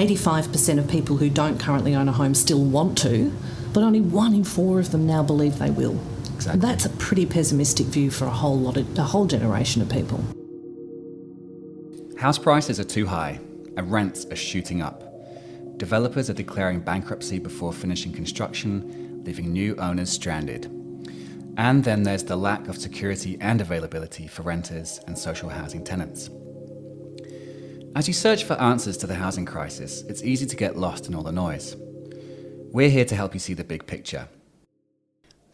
85% of people who don't currently own a home still want to, but only 1 in 4 of them now believe they will. Exactly. That's a pretty pessimistic view for a whole generation of people. House prices are too high and rents are shooting up. Developers are declaring bankruptcy before finishing construction, leaving new owners stranded. And then there's the lack of security and availability for renters and social housing tenants. As you search for answers to the housing crisis, it's easy to get lost in all the noise. We're here to help you see the big picture.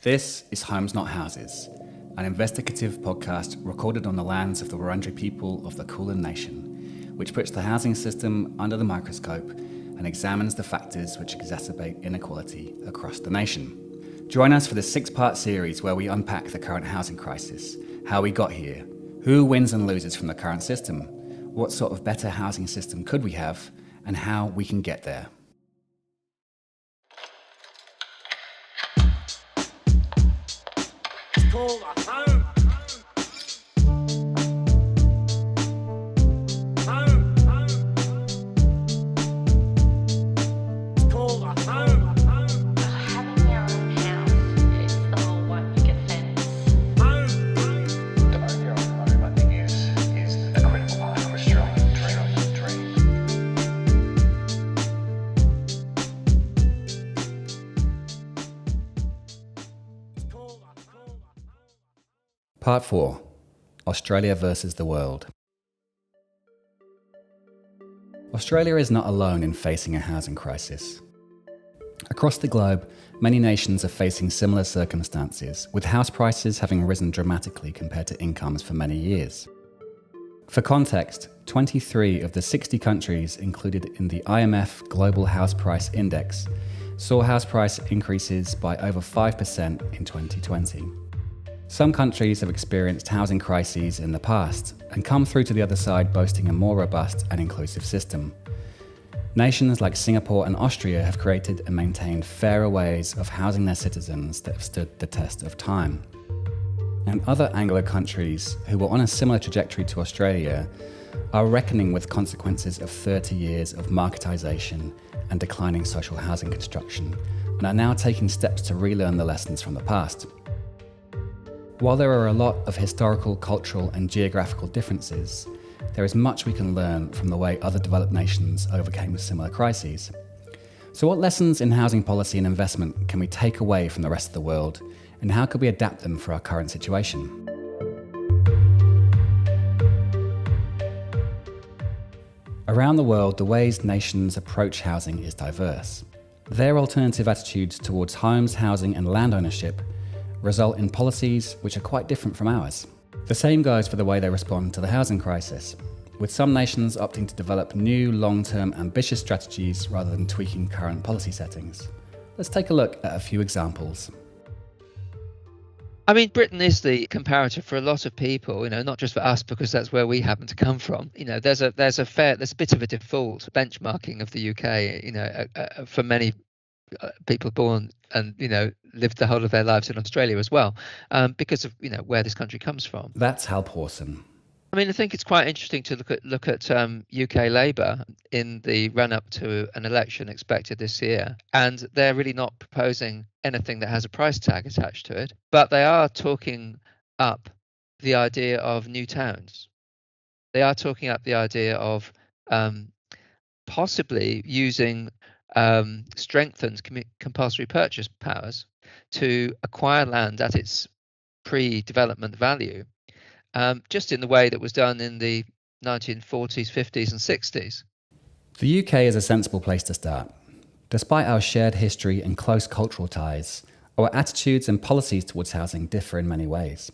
This is Homes Not Houses, an investigative podcast recorded on the lands of the Wurundjeri people of the Kulin Nation, which puts the housing system under the microscope and examines the factors which exacerbate inequality across the nation. Join us for this 6-part series where we unpack the current housing crisis, how we got here, who wins and loses from the current system, what sort of better housing system could we have, and how we can get there. It's called a home. It's called a home. Having your own house is the whole one you get sense. To own your own home, I think, is a critical part of Australian dream. Part 4. Australia versus the world. Australia is not alone in facing a housing crisis. Across the globe, many nations are facing similar circumstances, with house prices having risen dramatically compared to incomes for many years. For context, 23 of the 60 countries included in the IMF Global House Price Index saw house price increases by over 5% in 2020. Some countries have experienced housing crises in the past and come through to the other side boasting a more robust and inclusive system. Nations like Singapore and Austria have created and maintained fairer ways of housing their citizens that have stood the test of time. And other Anglo countries who were on a similar trajectory to Australia are reckoning with consequences of 30 years of marketisation and declining social housing construction, and are now taking steps to relearn the lessons from the past. While there are a lot of historical, cultural and geographical differences, there is much we can learn from the way other developed nations overcame similar crises. So what lessons in housing policy and investment can we take away from the rest of the world, and how could we adapt them for our current situation? Around the world, the ways nations approach housing is diverse. Their alternative attitudes towards homes, housing and land ownership result in policies which are quite different from ours. The same goes for the way they respond to the housing crisis, with some nations opting to develop new, long-term, ambitious strategies rather than tweaking current policy settings. Let's take a look at a few examples. I mean, Britain is the comparator for a lot of people, not just for us because that's where we happen to come from. There's a bit of a default benchmarking of the UK, for many people born and lived the whole of their lives in Australia as well, because of where this country comes from. That's Hal Pawson. I mean, I think it's quite interesting to look at UK Labour in the run up to an election expected this year, and they're really not proposing anything that has a price tag attached to it, but they are talking up the idea of new towns. They are talking up the idea of possibly using strengthened compulsory purchase powers to acquire land at its pre-development value, just in the way that was done in the 1940s, 50s and 60s. The UK is a sensible place to start. Despite our shared history and close cultural ties, our attitudes and policies towards housing differ in many ways.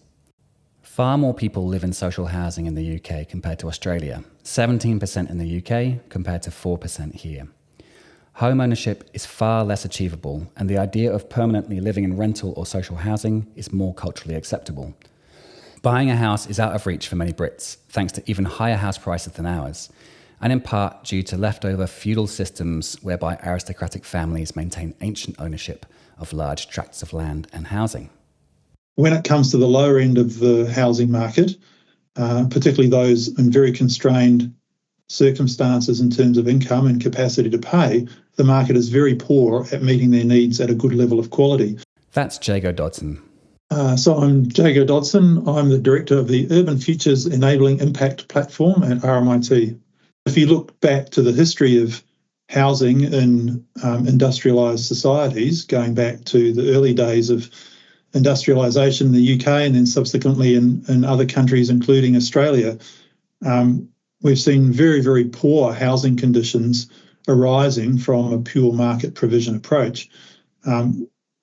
Far more people live in social housing in the UK compared to Australia, 17% in the UK compared to 4% here. Home ownership is far less achievable, and the idea of permanently living in rental or social housing is more culturally acceptable. Buying a house is out of reach for many Brits, thanks to even higher house prices than ours, and in part due to leftover feudal systems whereby aristocratic families maintain ancient ownership of large tracts of land and housing. When it comes to the lower end of the housing market, particularly those in very constrained circumstances in terms of income and capacity to pay, the market is very poor at meeting their needs at a good level of quality. That's Jago Dodson. So I'm Jago Dodson. I'm the director of the Urban Futures Enabling Impact platform at RMIT. If you look back to the history of housing in industrialised societies, going back to the early days of industrialisation in the UK and then subsequently in other countries, including Australia, we've seen very, very poor housing conditions arising from a pure market provision approach.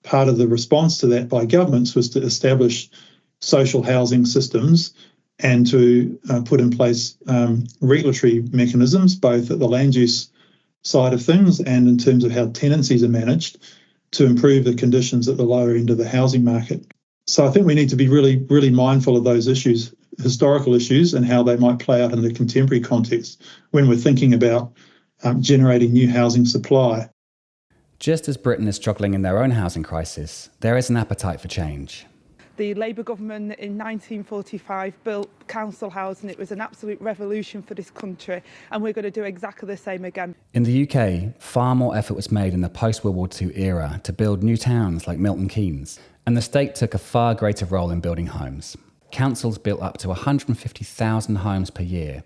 Part of the response to that by governments was to establish social housing systems and to put in place regulatory mechanisms, both at the land use side of things and in terms of how tenancies are managed, to improve the conditions at the lower end of the housing market. So I think we need to be really, really mindful of those issues, historical issues, and how they might play out in the contemporary context when we're thinking about generating new housing supply. Just as Britain is struggling in their own housing crisis, there is an appetite for change. The Labour government in 1945 built council housing. It was an absolute revolution for this country, and we're going to do exactly the same again. In the UK, far more effort was made in the post-World War II era to build new towns like Milton Keynes, and the state took a far greater role in building homes. Councils built up to 150,000 homes per year,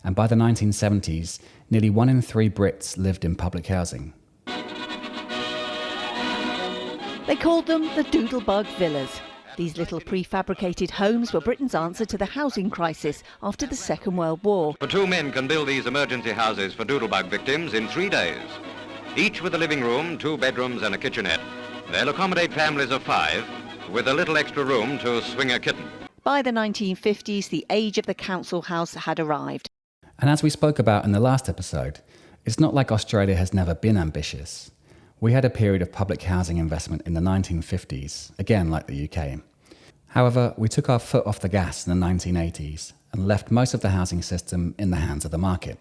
and by the 1970s, nearly 1 in 3 Brits lived in public housing. They called them the Doodlebug Villas. These little prefabricated homes were Britain's answer to the housing crisis after the Second World War. The 2 men can build these emergency houses for doodlebug victims in 3 days, each with a living room, 2 bedrooms and a kitchenette. They'll accommodate families of 5 with a little extra room to swing a kitten. By the 1950s, the age of the council house had arrived. And as we spoke about in the last episode, it's not like Australia has never been ambitious. We had a period of public housing investment in the 1950s, again like the UK. However, we took our foot off the gas in the 1980s and left most of the housing system in the hands of the market.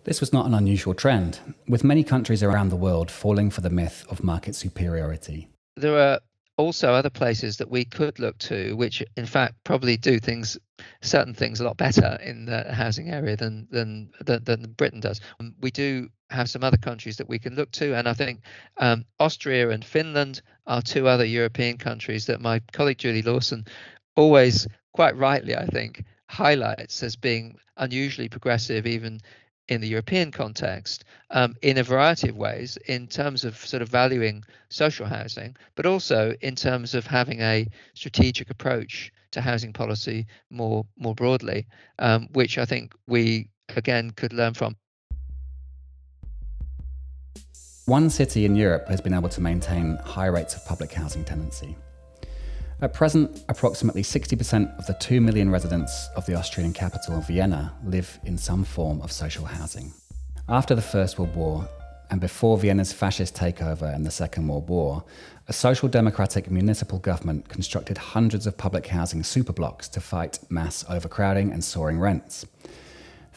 This was not an unusual trend, with many countries around the world falling for the myth of market superiority. There are also other places that we could look to, which in fact probably do certain things a lot better in the housing area than Britain does. We do have some other countries that we can look to, and I think Austria and Finland are 2 other European countries that my colleague Julie Lawson always, quite rightly I think, highlights as being unusually progressive even in the European context, in a variety of ways, in terms of sort of valuing social housing, but also in terms of having a strategic approach to housing policy more broadly, which I think we, again, could learn from. One city in Europe has been able to maintain high rates of public housing tenancy. At present, approximately 60% of the 2 million residents of the Austrian capital, Vienna, live in some form of social housing. After the First World War, and before Vienna's fascist takeover in the Second World War, a social democratic municipal government constructed hundreds of public housing superblocks to fight mass overcrowding and soaring rents.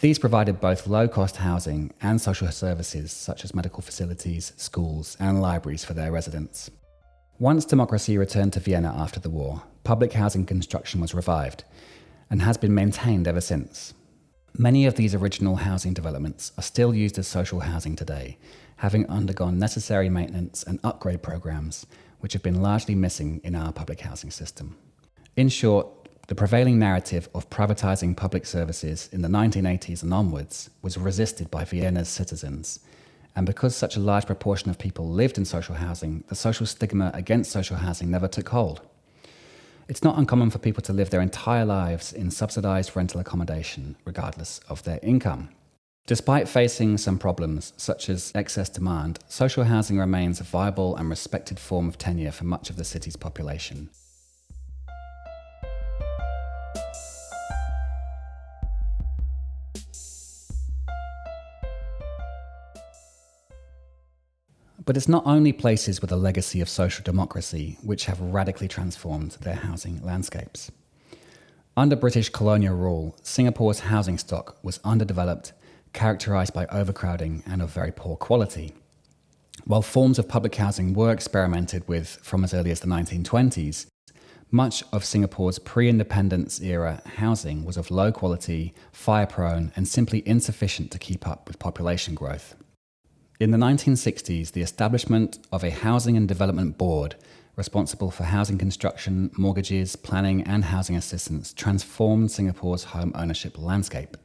These provided both low-cost housing and social services such as medical facilities, schools, and libraries for their residents. Once democracy returned to Vienna after the war, public housing construction was revived and has been maintained ever since. Many of these original housing developments are still used as social housing today, having undergone necessary maintenance and upgrade programs, which have been largely missing in our public housing system. In short, the prevailing narrative of privatising public services in the 1980s and onwards was resisted by Vienna's citizens. And because such a large proportion of people lived in social housing, the social stigma against social housing never took hold. It's not uncommon for people to live their entire lives in subsidised rental accommodation, regardless of their income. Despite facing some problems, such as excess demand, social housing remains a viable and respected form of tenure for much of the city's population. But it's not only places with a legacy of social democracy which have radically transformed their housing landscapes. Under British colonial rule, Singapore's housing stock was underdeveloped, characterised by overcrowding and of very poor quality. While forms of public housing were experimented with from as early as the 1920s, Much of Singapore's pre-independence era housing was of low quality, fire-prone, and simply insufficient to keep up with population growth. In the 1960s, the establishment of a Housing and Development Board responsible for housing construction, mortgages, planning, and housing assistance transformed Singapore's home ownership landscape.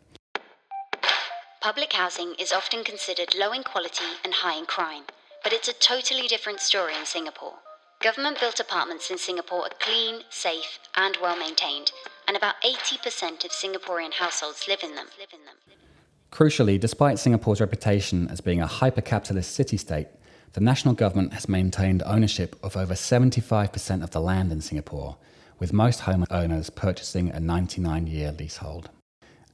Public housing is often considered low in quality and high in crime, but it's a totally different story in Singapore. Government-built apartments in Singapore are clean, safe, and well-maintained, and about 80% of Singaporean households live in them. Crucially, despite Singapore's reputation as being a hyper-capitalist city-state, the national government has maintained ownership of over 75% of the land in Singapore, with most homeowners purchasing a 99-year leasehold.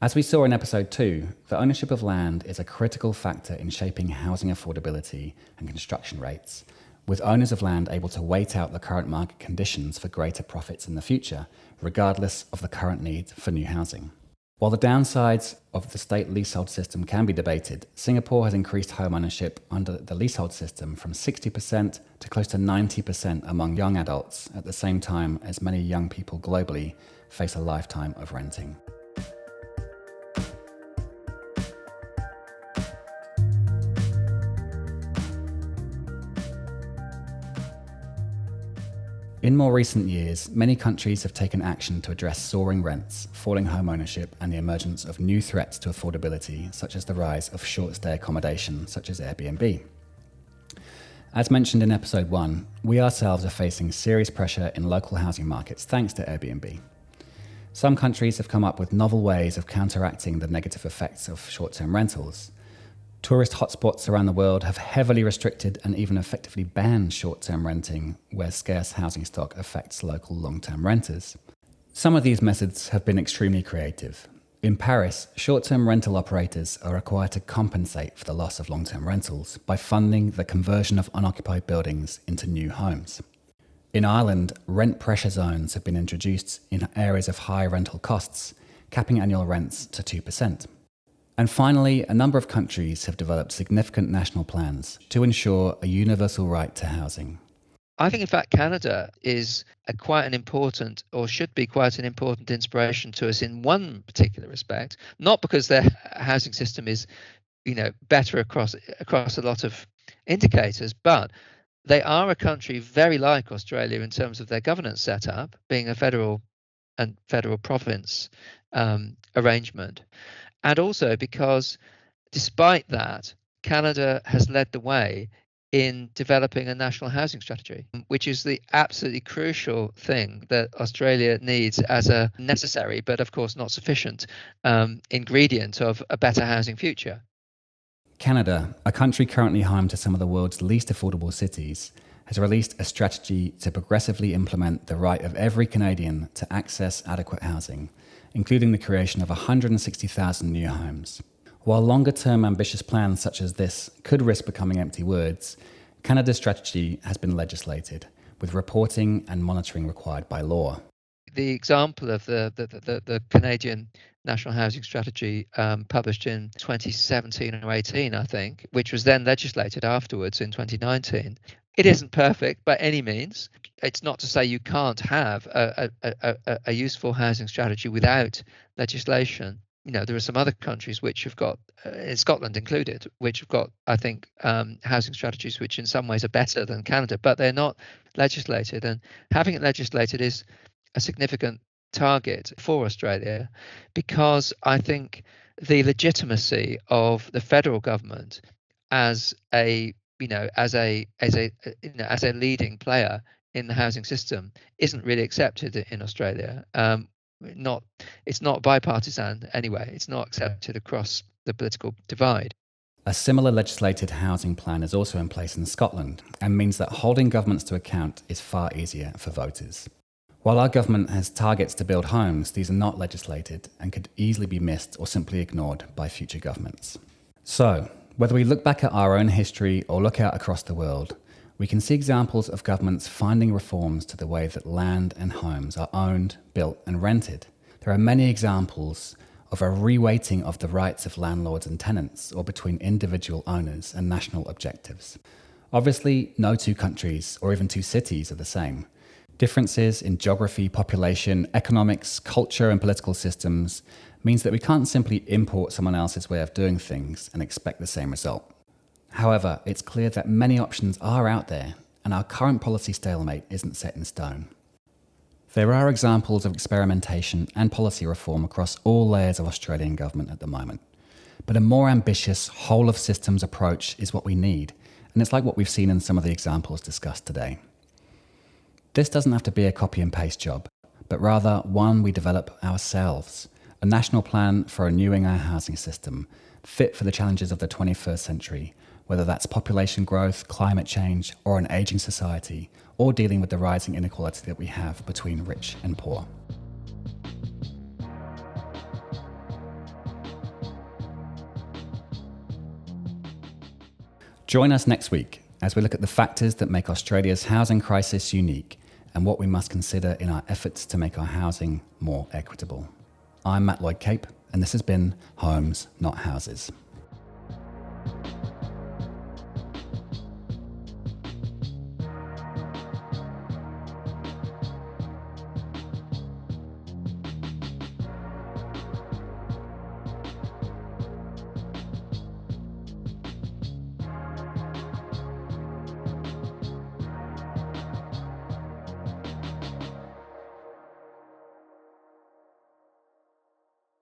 As we saw in episode 2, the ownership of land is a critical factor in shaping housing affordability and construction rates, with owners of land able to wait out the current market conditions for greater profits in the future, regardless of the current need for new housing. While the downsides of the state leasehold system can be debated, Singapore has increased home ownership under the leasehold system from 60% to close to 90% among young adults, at the same time as many young people globally face a lifetime of renting. In more recent years, many countries have taken action to address soaring rents, falling home ownership, and the emergence of new threats to affordability, such as the rise of short-stay accommodation, such as Airbnb. As mentioned in episode 1, we ourselves are facing serious pressure in local housing markets thanks to Airbnb. Some countries have come up with novel ways of counteracting the negative effects of short-term rentals. Tourist hotspots around the world have heavily restricted and even effectively banned short-term renting, where scarce housing stock affects local long-term renters. Some of these methods have been extremely creative. In Paris, short-term rental operators are required to compensate for the loss of long-term rentals by funding the conversion of unoccupied buildings into new homes. In Ireland, rent pressure zones have been introduced in areas of high rental costs, capping annual rents to 2%. And finally, a number of countries have developed significant national plans to ensure a universal right to housing. I think, in fact, Canada is quite an important, or should be quite an important inspiration to us in one particular respect, not because their housing system is, better across a lot of indicators, but they are a country very like Australia in terms of their governance setup, being a federal and federal province arrangement. And also because, despite that, Canada has led the way in developing a national housing strategy, which is the absolutely crucial thing that Australia needs as a necessary, but of course not sufficient, ingredient of a better housing future. Canada, a country currently home to some of the world's least affordable cities, has released a strategy to progressively implement the right of every Canadian to access adequate housing, including the creation of 160,000 new homes. While longer-term ambitious plans such as this could risk becoming empty words, Canada's strategy has been legislated, with reporting and monitoring required by law. The example of the Canadian National Housing Strategy published in 2017 or 18, I think, which was then legislated afterwards in 2019, it isn't perfect by any means. It's not to say you can't have a useful housing strategy without legislation. There are some other countries which have got, Scotland included, which have got, I think, housing strategies which in some ways are better than Canada, but they're not legislated. And having it legislated is a significant target for Australia, because I think the legitimacy of the federal government as a leading player in the housing system isn't really accepted in Australia. It's not bipartisan anyway. It's not accepted across the political divide. A similar legislated housing plan is also in place in Scotland and means that holding governments to account is far easier for voters. While our government has targets to build homes, these are not legislated and could easily be missed or simply ignored by future governments. So, whether we look back at our own history or look out across the world, we can see examples of governments finding reforms to the way that land and homes are owned, built and rented. There are many examples of a reweighting of the rights of landlords and tenants, or between individual owners and national objectives. Obviously, no two countries or even two cities are the same. Differences in geography, population, economics, culture, and political systems means that we can't simply import someone else's way of doing things and expect the same result. However, it's clear that many options are out there, and our current policy stalemate isn't set in stone. There are examples of experimentation and policy reform across all layers of Australian government at the moment, but a more ambitious, whole-of-systems approach is what we need, and it's like what we've seen in some of the examples discussed today. This doesn't have to be a copy and paste job, but rather one we develop ourselves, a national plan for renewing our housing system, fit for the challenges of the 21st century, whether that's population growth, climate change, or an ageing society, or dealing with the rising inequality that we have between rich and poor. Join us next week as we look at the factors that make Australia's housing crisis unique and what we must consider in our efforts to make our housing more equitable. I'm Matt Lloyd-Cape, and this has been Homes, Not Houses.